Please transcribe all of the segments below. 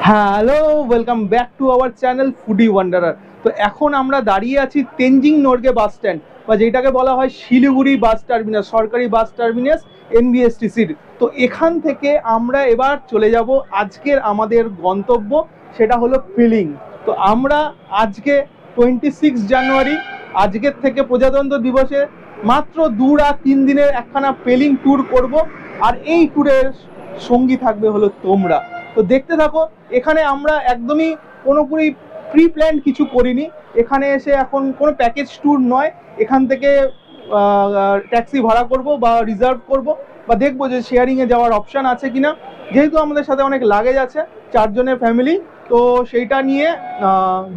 Hello, welcome back to our channel foodie wanderer. তো এখন আমরা দাঁড়িয়ে আছি তেনজিং নোরগে বাস স্ট্যান্ড, বা যেটাকে বলা হয় শিলিগুড়ি বাস টার্মিনাস, সরকারি বাস টার্মিনাস এনবিএসটিসির। তো এখান থেকে আমরা এবার চলে যাব আজকের আমাদের গন্তব্য, সেটা হলো পিলিং। তো আমরা আজকে 26 জানুয়ারি, আজকের থেকে প্রজাতন্ত্র দিবসে মাত্র 2 রাত 3 দিনের একখানা পেলিং ট্যুর করব। আর এই ট্যুরের সঙ্গী থাকবে হলো তোমরা। তো দেখতে থাকো। এখানে আমরা একদমই পুরোপুরি প্রি প্ল্যান কিছু করিনি। এখানে এসে এখন কোনো প্যাকেজ ট্যুর নয়, এখান থেকে ট্যাক্সি ভাড়া করব বা রিজার্ভ করব, বা দেখবো যে শেয়ারিংয়ে যাওয়ার অপশান আছে কিনা। যেহেতু আমাদের সাথে অনেক লাগেজ আছে, 4 জনের ফ্যামিলি, তো সেইটা নিয়ে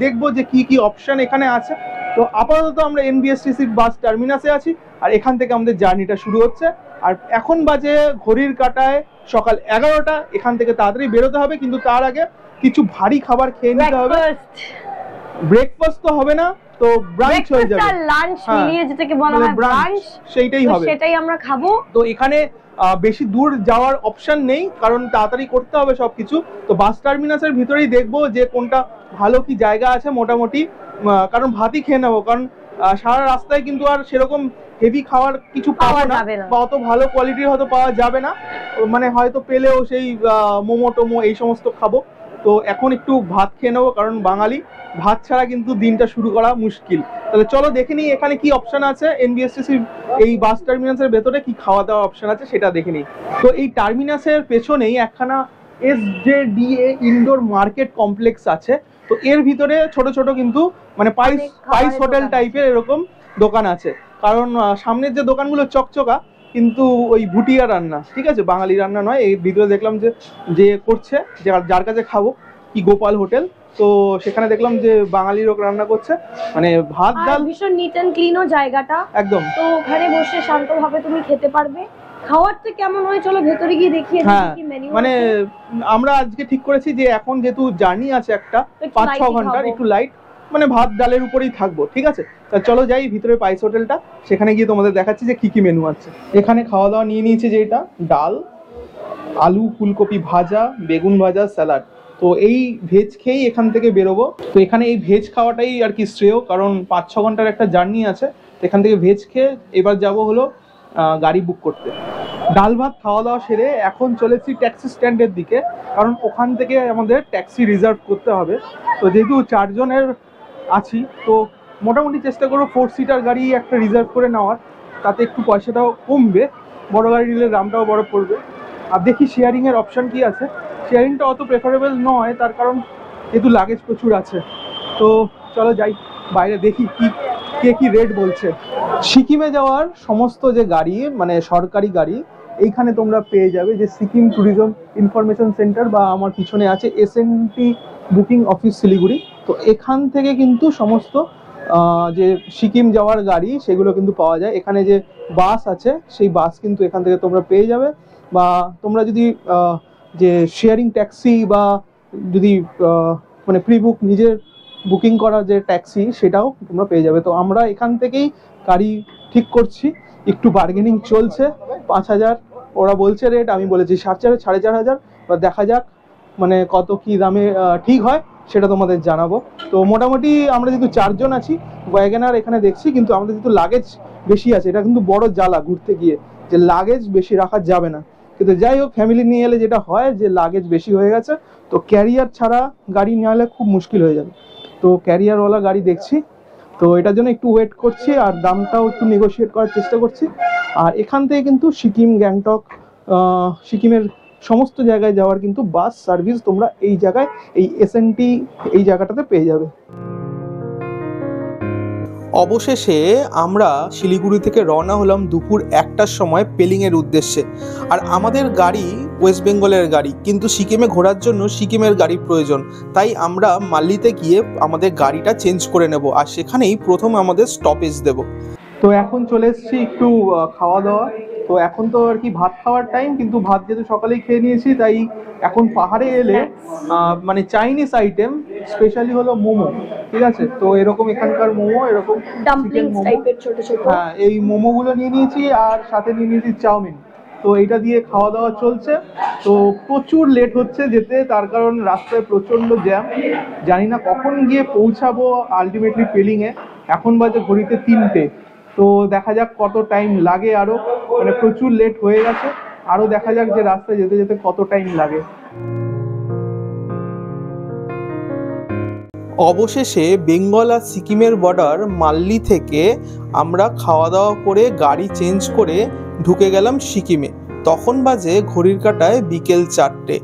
দেখবো যে কি কি অপশান এখানে আছে। তো আপাতত আমরা এনবিএসটিসির বাস টার্মিনাসে আছি, আর এখান থেকে আমাদের জার্নিটা শুরু হচ্ছে। আর এখন বাজে ঘড়ির কাঁটায় সকাল 11টা। এখান থেকে তাড়াতাড়ি বেরোতে হবে, কিন্তু তার আগে কিছু ভারী খাবার খেয়ে নিতে হবে। ব্রেকফাস্ট তো হবে না, তো ব্রাঞ্চ হয়ে যাবে, লাঞ্চ মিলিয়ে যেটাকে বলা হয় ব্রাঞ্চ, সেইটাই হবে, সেটাই আমরা খাবো। তো এখানে বেশি দূর যাওয়ার অপশন নেই, কারণ তাড়াতাড়ি করতে হবে সবকিছু। তো বাস টার্মিনাসের ভিতরেই দেখবো যে কোনটা ভালো কি জায়গা আছে মোটামুটি, কারণ ভাতই খেয়ে নেবো, কারণ সারা রাস্তায় কিন্তু আর সেরকম হেভি খাওয়ার কিছু পাওয়া না, বা অত ভালো কোয়ালিটির হয়তো পাওয়া যাবে না, মানে হয়তো পেলেও সেই মোমো টোমো এই সমস্ত খাবো। তো এখন একটু ভাত খেয়ে নেবো, কারণ বাঙালি ভাত ছাড়া কিন্তু দিনটা শুরু করা মুশকিল। তাহলে চলো দেখে নিই এখানে কি অপশন আছে, এনবিএসটিসি এই বাস টার্মিনাসের ভেতরে কি খাওয়া দাওয়া অপশন আছে সেটা দেখে নিই। তো এই টার্মিনাসের পেছনেই একখানা SJDA ইনডোর মার্কেট কমপ্লেক্স আছে। তো এর ভিতরে ছোট ছোট কিন্তু মানে পাইস হোটেল টাইপের এরকম দোকান আছে, কারণ সামনের যে দোকানগুলো চকচকা, কিন্তু ওই ভুটিয়া রান্না, ঠিক আছে, বাঙালি রান্না নয়। এই ভিতরে দেখলাম যে করছে, যার কাছে খাবো, কি গোপাল হোটেল, তো সেখানে দেখলাম যে বাঙালি লোক রান্না করছে, মানে ভাত ডাল, ভীষণ নিট এন্ড ক্লিনও জায়গাটা একদম। তো ওখানে বসে শান্তভাবে তুমি খেতে পারবে। খাওয়ারটা কেমন হয় চলো ভেতরে গিয়ে দেখিয়ে দিই কি মেনু আছে। মানে আমরা আজকে ঠিক করেছি যে এখন যেহেতু জার্নি আছে একটা 5-6 ঘন্টার, একটু লাইট মানে ভাত ডালের উপরেই থাকবো, ঠিক আছে। তা চলো যাই ভিতরে পাইস হোটেলটা, সেখানে গিয়ে তোমাদের দেখাচ্ছি যে কি কি মেনু আছে। এখানে খাওয়া দাওয়া নিয়ে নিয়েছে, যেটা ডাল, আলু ফুলকপি ভাজা, বেগুন ভাজা, স্যালাড। তো এই ভেজ খেয়েই এখান থেকে বেরোবো। তো এখানে এই ভেজ খাওয়াটাই আর কি শ্রেয়, কারণ 5-6 ঘন্টার একটা জার্নি আছে। তো এখান থেকে ভেজ খেয়ে এবার যাব হলো গাড়ি বুক করতে। ডাল ভাত খাওয়া দাওয়া সেরে এখন চলেছি ট্যাক্সি স্ট্যান্ডের দিকে, কারণ ওখান থেকে আমাদের ট্যাক্সি রিজার্ভ করতে হবে। তো যেহেতু 4 জনের আছি, তো মোটামুটি চেষ্টা করবো 4 সিটার গাড়ি একটা রিজার্ভ করে নেওয়ার, তাতে একটু পয়সাটাও কমবে, বড় গাড়ি নিলে দামটাও বড় পড়বে। আর দেখি শেয়ারিংয়ের অপশান কি আছে। শেয়ারিংটা অত প্রেফারেবল নয়, তার কারণ যেহেতু লাগেজ প্রচুর আছে। তো চলো যাই বাইরে, দেখি কে কি রেট বলছে। সিকিমে যাওয়ার সমস্ত যে গাড়ি, মানে সরকারি গাড়ি, এইখানে তোমরা পেয়ে যাবে যে সিকিম ট্যুরিজম ইনফরমেশন সেন্টার, বা আমার পিছনে আছে SNT বুকিং অফিস শিলিগুড়ি। তো এখান থেকে কিন্তু সমস্ত যে সিকিম যাওয়ার গাড়ি সেগুলো কিন্তু পাওয়া যায়। এখানে যে বাস আছে সেই বাস কিন্তু এখান থেকে তোমরা পেয়ে যাবে, বা তোমরা যদি যে শেয়ারিং ট্যাক্সি, বা যদি মানে প্রি বুক নিজের বুকিং করা যে ট্যাক্সি, সেটাও তোমরা পেয়ে যাবে। তো আমরা এখান থেকেই গাড়ি ঠিক করছি, একটু বার্গেনিং চলছে। 5,000 ওরা বলছে রেট, আমি বলেছি 4,500 4,500, বা দেখা যাক মানে কত কি দামে ঠিক হয় সেটা তোমাদের জানাবো। তো মোটামুটি আমরা যেহেতু 4 জন আছি, ওয়াগনার এখানে দেখছি, কিন্তু আমাদের যেহেতু লাগেজ বেশি আছে, এটা কিন্তু বড় জ্বালা ঘুরতে গিয়ে, যে লাগেজ বেশি রাখা যাবে না। কিন্তু যাই হোক, ফ্যামিলি নিয়ে এলে যেটা হয় যে লাগেজ বেশি হয়ে গেছে, তো ক্যারিয়ার ছাড়া গাড়ি নিয়ে এলে খুব মুশকিল হয়ে যাবে। তো ক্যারিয়ারওয়ালা গাড়ি দেখছি, তো এটার জন্য একটু ওয়েট করছি, আর দামটাও একটু নেগোশিয়েট করার চেষ্টা করছি। আর এখান থেকে কিন্তু সিকিম, গ্যাংটক, সিকিমের সমস্ত জায়গায় যাওয়ার কিন্তু বাস সার্ভিস তোমরা এই জায়গায়, এই SNT এই জায়গাটাতে পেয়ে যাবে। অবশেষে আমরা শিলিগুড়ি থেকে রওনা হলাম দুপুর 1টার সময় পেলিংয়ের উদ্দেশ্যে। আর আমাদের গাড়ি ওয়েস্ট বেঙ্গলের গাড়ি, কিন্তু সিকিমে ঘোরার জন্য সিকিমের গাড়ির প্রয়োজন, তাই আমরা মাল্লিতে গিয়ে আমাদের গাড়িটা চেঞ্জ করে নেব, আর সেখানেই প্রথম আমাদের স্টপেজ দেব। তো এখন চলে এসেছি একটু খাওয়া দাওয়া। তো এখন তো আর কি ভাত খাওয়ার টাইম, কিন্তু ভাত যেহেতু সকালেই খেয়ে নিয়েছি, তাই এখন পাহাড়ে এলে মানে চাইনিজ আইটেম স্পেশালি হলো মোমো, ঠিক আছে। তো এরকম এখানকার মোমো, এরকম ডাম্পলিংস টাইপের ছোট ছোট, হ্যাঁ, এই মোমোগুলো নিয়ে নিয়েছি, আর সাথে নিয়ে নিয়েছি চাউমিন। তো এটা দিয়ে খাওয়া দাওয়া চলছে। তো প্রচুর লেট হচ্ছে যেতে, তার কারণ রাস্তায় প্রচণ্ড জ্যাম, জানি না কখন গিয়ে পৌঁছাবো আলটিমেটলি পেলিংয়ে। এখন বাজে ঘড়িতে 3টে, তো দেখা যাক কত টাইম লাগে আরও, মানে প্রচুর লেট হয়ে গেছে, আরও দেখা যাক যে রাস্তায় যেতে যেতে কত টাইম লাগে। অবশেষে বেঙ্গল আর সিকিমের বর্ডার মাল্লি থেকে আমরা খাওয়া দাওয়া করে গাড়ি চেঞ্জ করে ঢুকে গেলাম সিকিমে। তখন বাজে ঘড়ির কাঁটায় বিকেল 4টে।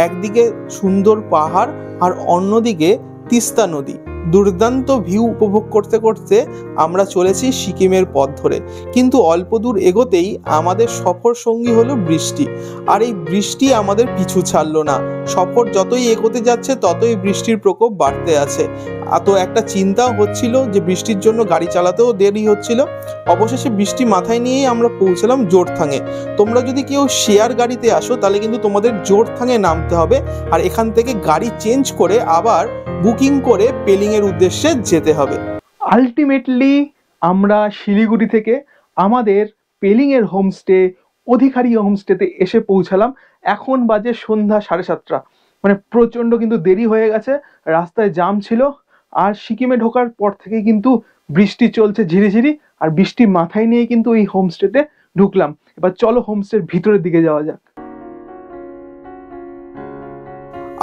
একদিকে সুন্দর পাহাড় আর অন্যদিকে তিস্তা নদী, দুর্দান্ত ভিউ উপভোগ করতে করতে আমরা চলেছি সিকিমের পথ ধরে। কিন্তু অল্প দূর এগোতেই আমাদের সফর সঙ্গী হলো বৃষ্টি, আর এই বৃষ্টি আমাদের পিছু ছাড়লো না। সফর যতই এগোতে যাচ্ছে ততই বৃষ্টির প্রকোপ বাড়তে আছে। তো একটা চিন্তাও হচ্ছিল যে বৃষ্টির জন্য গাড়ি চালাতেও দেরি হচ্ছিল। অবশেষে বৃষ্টি মাথায় নিয়েই আমরা পৌঁছলাম জোরথাঙে। তোমরা যদি কেউ শেয়ার গাড়িতে আসো তাহলে কিন্তু তোমাদের জোরথাঙে নামতে হবে, আর এখান থেকে গাড়ি চেঞ্জ করে আবার বুকিং করে পেলিংয়ের উদ্দেশ্যে যেতে হবে। আলটিমেটলি আমরা শিলিগুড়ি থেকে আমাদের পেলিংয়ের হোমস্টে অধিকারী হোমস্টেতে এসে পৌঁছালাম। এখন বাজে সন্ধ্যা 7:30, মানে প্রচণ্ড কিন্তু দেরি হয়ে গেছে, রাস্তায় জ্যাম ছিল। আর সিকিমে ঢোকার পর থেকেই কিন্তু বৃষ্টি চলছে ঝিরিঝিরি, আর বৃষ্টি মাথায় নিয়ে কিন্তু এই হোমস্টেতে ঢুকলাম। এবার চলো হোমস্টের ভিতরের দিকে যাওয়া যাক।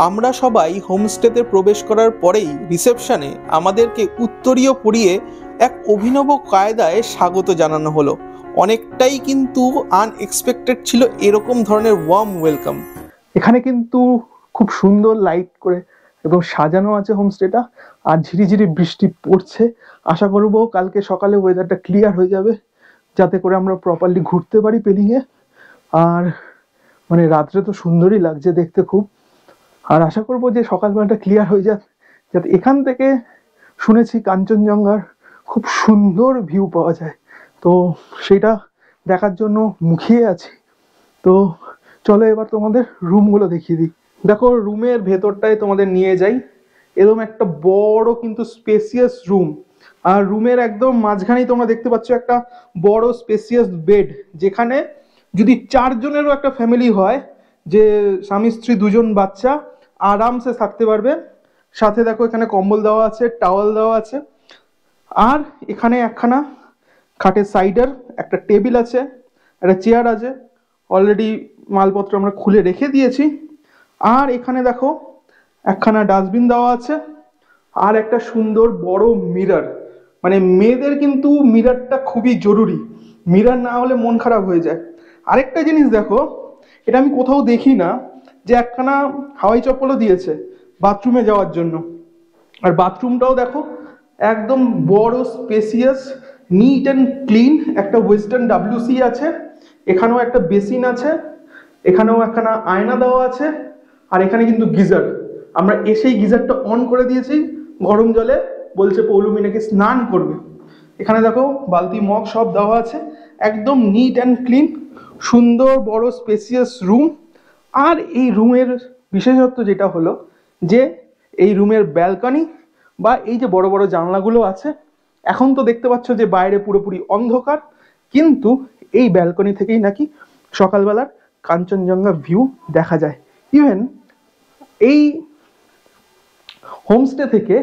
আমরা সবাই হোমস্টেতে প্রবেশ করার পরেই রিসেপশনে আমাদেরকে উত্তরীয় পরিয়ে এক অভিনব কায়দায় স্বাগত জানানো হলো। অনেকটাই কিন্তু আনএক্সপেক্টেড ছিল এরকম ধরনের ওয়ার্ম ওয়েলকাম। এখানে কিন্তু খুব সুন্দর লাইট করে এবং সাজানো আছে হোমস্টেটা, আর ঝিরিঝিরি বৃষ্টি পড়ছে। আশা করবো কালকে সকালে ওয়েদারটা ক্লিয়ার হয়ে যাবে, যাতে করে আমরা প্রপারলি ঘুরতে পারি পেলিংয়ে। আর মানে রাত্রে তো সুন্দরই লাগছে দেখতে খুব, আর আশা করবো যে সকালবেলাটা ক্লিয়ার হয়ে যাক, যাতে এখান থেকে শুনেছি কাঞ্চনজঙ্ঘার খুব সুন্দর ভিউ পাওয়া যায়। তো সেটা দেখার জন্য মুখিয়ে আছি। তো চলো এবার তোমাদের রুমগুলো দেখিয়ে দিই। দেখো রুমের ভেতরটায় তোমাদের নিয়ে যাই। এরকম একটা বড় কিন্তু স্পেসিয়াস রুম, আর রুমের একদম মাঝখানেই তোমরা দেখতে পাচ্ছ একটা বড় স্পেসিয়াস বেড, যেখানে যদি 4 জনেরও একটা ফ্যামিলি হয়, যে স্বামী স্ত্রী 2 জন বাচ্চা আরামসে থাকতে পারবে। সাথে দেখো এখানে কম্বল দেওয়া আছে, টাওয়াল দেওয়া আছে, আর এখানে একখানা খাটের সাইডের একটা টেবিল আছে, একটা চেয়ার আছে, অলরেডি মালপত্র আমরা খুলে রেখে দিয়েছি। আর এখানে দেখো একখানা ডাস্টবিন দেওয়া আছে, আর একটা সুন্দর বড় মিরর। মানে মেয়েদের কিন্তু মিররটা খুবই জরুরি, মিরর না হলে মন খারাপ হয়ে যায়। আরেকটা জিনিস দেখো, এটা আমি কোথাও দেখি না, যে একখানা হাওয়াই চপ্পলও দিয়েছে বাথরুমে যাওয়ার জন্য। আর বাথরুমটাও দেখো একদম বড় স্পেসিয়াস, নিট অ্যান্ড ক্লিন। একটা ওয়েস্টার্ন WC আছে, এখানেও একটা বেসিন আছে, এখানেও একখানা আয়না দেওয়া আছে, আর এখানে কিন্তু গিজার। আমরা এসেই গিজারটা অন করে দিয়েছি গরম জলে, বলছে পৌলুমি নাকি স্নান করবে। এখানে দেখো বালতি মগ সব দেওয়া আছে, একদম নিট অ্যান্ড ক্লিন, সুন্দর বড় স্পেসিয়াস রুম। আর এই রুমের বিশেষত্ব যেটা হলো যে এই রুমের ব্যালকনি বা এই যে বড় বড় জানলাগুলো আছে, এখন তো দেখতে পাচ্ছ যে বাইরে পুরোপুরি অন্ধকার, কিন্তু এই ব্যালকনি থেকেই নাকি সকালবেলার কাঞ্চনজঙ্ঘা ভিউ দেখা যায়। ইভেন এই হোমস্টে থেকে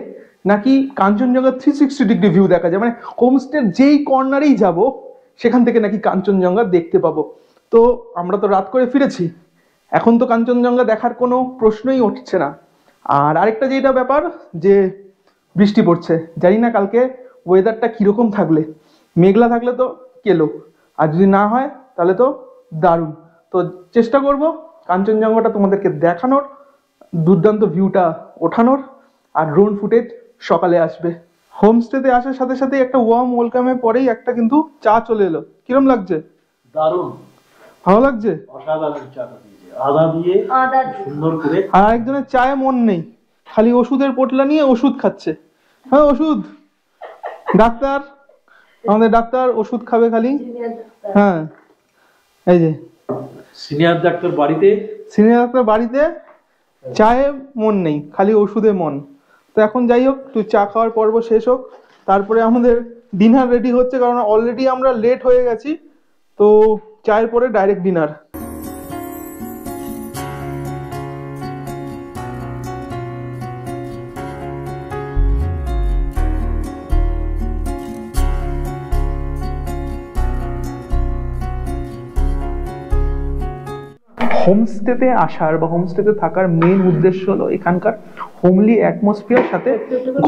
নাকি কাঞ্চনজঙ্ঘা 360 ডিগ্রি ভিউ দেখা যায়, মানে হোমস্টের যেই কর্নারেই যাব সেখান থেকে নাকি কাঞ্চনজঙ্ঘা দেখতে পাবো। তো আমরা তো রাত করে ফিরেছি, এখন তো কাঞ্চনজঙ্ঘা দেখার কোনো প্রশ্নই উঠছে না। আর আরেকটা যেটা ব্যাপার, যে বৃষ্টি পড়ছে, জানি না কালকে ওয়েদারটা কীরকম থাকলে, মেঘলা থাকলে তো কেলো, আর যদি না হয় তাহলে তো দারুণ। তো চেষ্টা করব কাঞ্চনজঙ্ঘাটা তোমাদেরকে দেখানোর, দুর্দান্ত ভিউটা ওঠানোর, আর ড্রোন ফুটেজ সকালে আসবে। হোমস্টেতে আসার সাথে সাথে একটা ওয়ার্ম ওয়েলকামের পরেই একটা কিন্তু চা চলে এলো। কিরম লাগছে? দারুণ ভালো লাগছে, অসাধারণ চা দিয়েছে, আদা দিয়ে সুন্দর করে। আর একজনের চায়ে মন নেই, খালি ওষুধের পোটলা নিয়ে ওষুধ খাচ্ছে। হ্যাঁ ওষুধ, ডাক্তার, আমাদের ডাক্তার ওষুধ খাবে খালি। হ্যাঁ এই যে সিনিয়র ডাক্তার বাড়িতে চায়ে মন নেই, খালি ওষুধে মন। তো এখন যাই হোক, তুই চা খাওয়ার পর্ব শেষ হোক, তারপরে আমাদের ডিনার রেডি হচ্ছে, কারণ অলরেডি আমরা লেট হয়ে গেছি। তো চায়ের পরে ডাইরেক্ট ডিনার। হোমস্টেতে আসার বা হোমস্টেতে থাকার মেইন উদ্দেশ্য হলো এখানকার হোমলি অ্যাটমসফিয়ার সাথে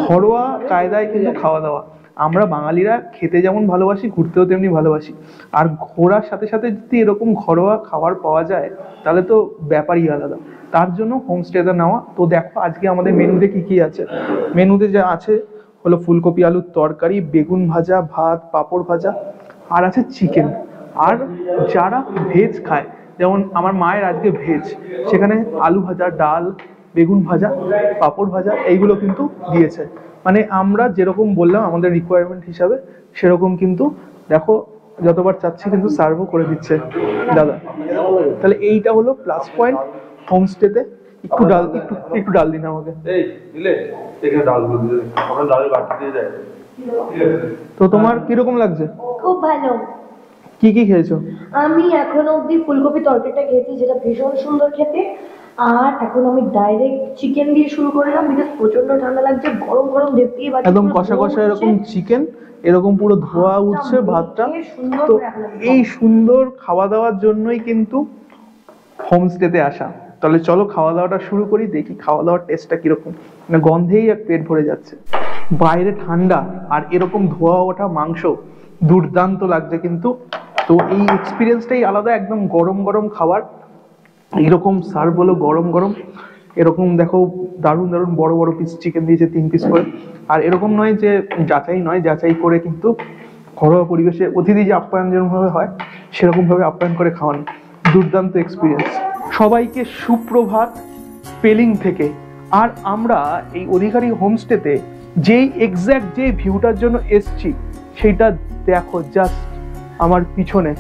ঘরোয়া কায়দায় কিন্তু খাওয়া দাওয়া। আমরা বাঙালিরা খেতে যেমন ভালোবাসি, ঘুরতেও তেমনি ভালোবাসি, আর ঘোরার সাথে সাথে যদি এরকম ঘরোয়া খাবার পাওয়া যায় তাহলে তো ব্যাপারই আলাদা। তার জন্য হোমস্টেতে নেওয়া। তো দেখো আজকে আমাদের মেনুতে কি কি আছে। মেনুতে যা আছে হলো ফুলকপি আলুর তরকারি, বেগুন ভাজা, ভাত, পাঁপড় ভাজা, আর আছে চিকেন। আর যারা ভেজ খায়, যেমন আমার মায়ের আজকে ভেজ, সেখানে আলু ভাজা, ডাল, বেগুন ভাজা, পাঁপড় ভাজা এইগুলো কিন্তু দিয়েছে। মানে আমরা যেরকম বললাম আমাদের রিকোয়ারমেন্ট হিসাবে সেরকম কিন্তু দেখো যতবার চাচ্ছি কিন্তু সার্ভও করে দিচ্ছে দাদা। তাহলে এইটা হলো প্লাস পয়েন্ট হোমস্টেতে। একটু ডাল দিন আমাকে। তো তোমার কিরকম লাগছে? খুব ভালো। কি কি খেয়েছো? আমি এখনো অব্দি ফুলকপি তরকারিটা খেয়েছি, যেটা ভীষণ সুন্দর খেতে। আর এখন আমি ডাইরেক্ট চিকেন দিয়ে শুরু করলাম, বিকজ প্রচন্ড ঠান্ডা লাগছে। গরম গরম দেখতেই পাচ্ছি, একদম কষা কষা এরকম চিকেন, এরকম পুরো ধোয়া উঠছে ভাতটা। তো এই সুন্দর খাওয়া দাওয়ার জন্যই কিন্তু হোমস্টেতে আসা। তাহলে চলো খাওয়া দাওয়াটা শুরু করি, দেখি খাওয়া দাওয়ার টেস্টটা কিরকম। মানে গন্ধেই এক পেট ভরে যাচ্ছে। বাইরে ঠান্ডা আর এরকম ধোয়া ওঠা মাংস দুর্দান্ত লাগছে কিন্তু। তো এই এক্সপিরিয়েন্সটাই আলাদা, একদম গরম গরম খাবার এরকম সার্ভ হলো গরম গরম। এরকম দেখো দারুণ দারুণ বড় বড় পিস চিকেন দিয়েছে, 3 পিস করে। আর এরকম নয় যে যাচাই করে কিন্তু ঘরোয়া পরিবেশে অতিথি যে আপ্যায়ন যেরকমভাবে হয় সেরকম ভাবে আপ্যায়ন করে খাওয়ানো। দুর্দান্ত এক্সপিরিয়েন্স। সবাইকে সুপ্রভাত পেলিং থেকে। আর আমরা এই অধিকারী হোমস্টেতে যেই এক্স্যাক্ট যে ভিউটার জন্য এসছি সেইটা দেখো, জাস্ট আমার পিছনে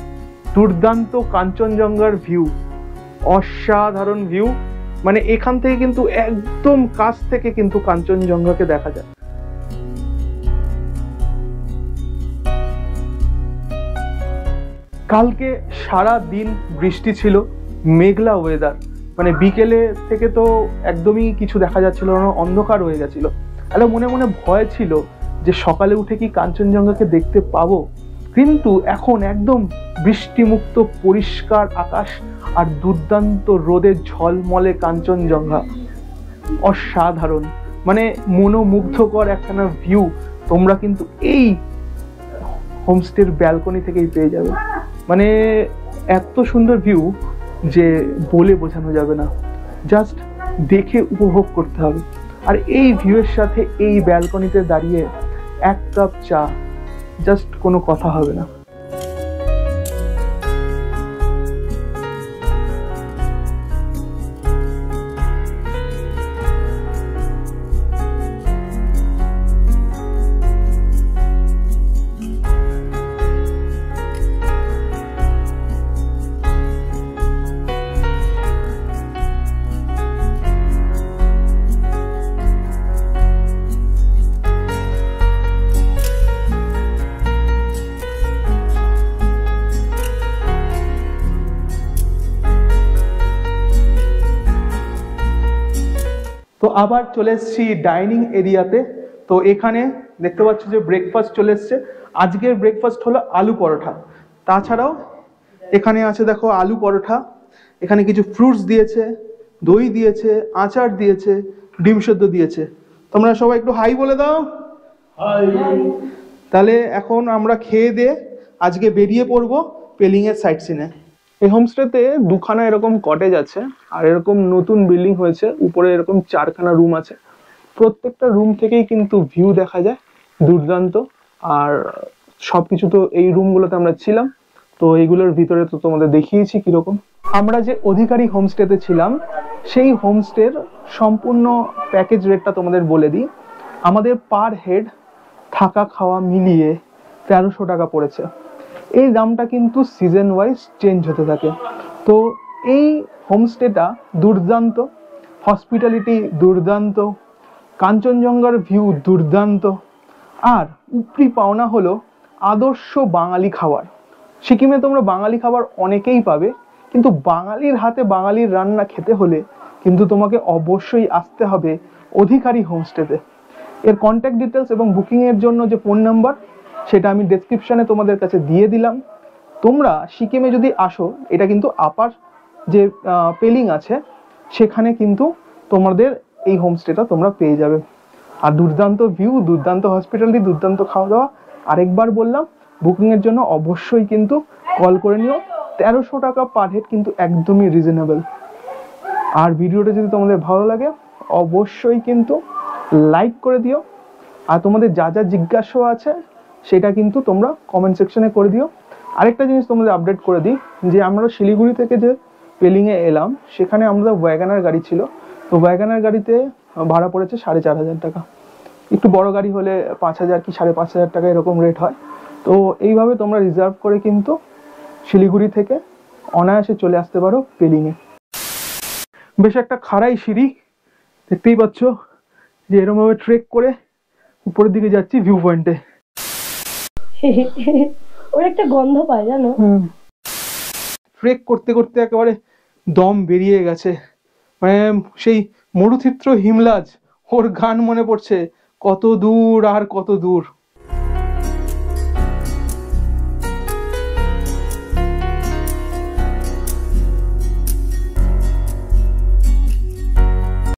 দুর্দান্ত কাঞ্চনজঙ্ঘার ভিউ, অসাধারণ ভিউ। মানে এখান থেকে কিন্তু একদম কাছ থেকে কিন্তু কাঞ্চনজঙ্ঘাকে দেখা যায়। কালকে সারা দিন বৃষ্টি ছিল, মেঘলা ওয়েদার। মানে বিকেলে থেকে তো একদমই কিছু দেখা যাচ্ছিল না, অন্ধকার হয়ে গেছিল। একটা মনে মনে ভয় ছিল যে সকালে উঠে কি কাঞ্চনজঙ্ঘাকে দেখতে পাবো। কিন্তু এখন একদম বৃষ্টিমুক্ত পরিষ্কার আকাশ আর দুর্দান্ত রোদে ঝলমলে কাঞ্চনজঙ্ঘা, অসাধারণ। মানে মনোমুগ্ধকর একখানা ভিউ তোমরা কিন্তু এই হোমস্টের ব্যালকনি থেকেই পেয়ে যাবে। মানে এত সুন্দর ভিউ যে বলে বোঝানো যাবে না, জাস্ট দেখে উপভোগ করতে হবে। আর এই ভিউয়ের সাথে এই ব্যালকনিতে দাঁড়িয়ে 1 কাপ চা, জাস্ট কোনো কথা হবে না। তো আবার চলে এসেছি ডাইনিং এরিয়াতে। তো এখানে দেখতে পাচ্ছ যে ব্রেকফাস্ট চলে এসছে। আজকের ব্রেকফাস্ট হলো আলু পরোটা। তাছাড়াও এখানে আছে দেখো আলু পরোটা, এখানে কিছু ফ্রুটস দিয়েছে, দই দিয়েছে, আচার দিয়েছে, ডিম সেদ্ধ দিয়েছে। তোমরা সবাই একটু হাই বলে দাও। হাই। তাহলে এখন আমরা খেয়ে দিয়ে আজকে বেরিয়ে পড়বো পেলিং এর সাইট সিনে। এই হোমস্টেতে 2খানা এরকম কটেজ আছে, আর এরকম নতুন বিল্ডিং হয়েছে, উপরে এরকম 4খানা রুম আছে। প্রত্যেকটা রুম থেকেই কিন্তু ভিউ দেখা যায় দুর্দান্ত। আর সবকিছু তো এই রুমগুলোতে আমরা ছিলাম, তো এইগুলোর ভিতরে তো তোমাদের দেখিয়েছি কিরকম। আমরা যে অধিকারী হোমস্টেতে ছিলাম সেই হোমস্টের সম্পূর্ণ প্যাকেজ রেটটা তোমাদের বলে দিই। আমাদের পার হেড থাকা খাওয়া মিলিয়ে 1300 টাকা পড়েছে। এই দামটা কিন্তু সিজন ওয়াইজ চেঞ্জ হতে থাকে। তো এই হোমস্টেটা দুর্দান্ত, হসপিটালিটি দুর্দান্ত, কাঞ্চনজঙ্ঘার ভিউ দুর্দান্ত, আর উপরি পাওনা হলো আদর্শ বাঙালি খাবার। সিকিমে তোমরা বাঙালি খাবার অনেকেই পাবে, কিন্তু বাঙালির হাতে বাঙালির রান্না খেতে হলে কিন্তু তোমাকে অবশ্যই আসতে হবে অধিকারী হোমস্টেতে। এর কন্ট্যাক্ট ডিটেলস এবং বুকিংয়ের জন্য যে ফোন নাম্বার সেটা আমি ডেসক্রিপশনে তোমাদের কাছে দিয়ে দিলাম। তোমরা সিকিমে যদি আসো, এটা কিন্তু আপার যে পেলিং আছে সেখানে কিন্তু তোমাদের এই হোমস্টেটা তোমরা পেয়ে যাবে। আর দুর্দান্ত ভিউ, দুর্দান্ত হসপিটালিটি, দুর্দান্ত খাওয়া দাওয়া। আরেকবার বললাম, বুকিংয়ের জন্য অবশ্যই কিন্তু কল করে নিও। 1300 টাকা পার হেড কিন্তু একদমই রিজনেবল। আর ভিডিওটা যদি তোমাদের ভালো লাগে অবশ্যই কিন্তু লাইক করে দিও। আর তোমাদের যা যা জিজ্ঞাসা আছে সেটা কিন্তু তোমরা কমেন্ট সেকশনে করে দিও। আরেকটা জিনিস তোমাদের আপডেট করে দিই, যে আমরা শিলিগুড়ি থেকে যে পেলিংয়ে এলাম সেখানে আমাদের ওয়াগানার গাড়ি ছিল। তো ওয়াগানার গাড়িতে ভাড়া পড়েছে 4500 টাকা। একটু বড় গাড়ি হলে 5000 কি 5500 টাকা এরকম রেট হয়। তো এইভাবে তোমরা রিজার্ভ করে কিন্তু শিলিগুড়ি থেকে অনায়াসে চলে আসতে পারো পেলিংয়ে। বেশ একটা খাড়াই সিঁড়ি, দেখতেই পাচ্ছ যে এরকমভাবে ট্রেক করে উপরের দিকে যাচ্ছি ভিউ পয়েন্টে। ওর একটা গন্ধ পায় জানো। ট্রেক করতে করতে একেবারে দম বেরিয়ে গেছে, মানে সেই মরুচিত্র হিমলাজ ওর গান মনে পড়ছে, কত দূর আর কত দূর।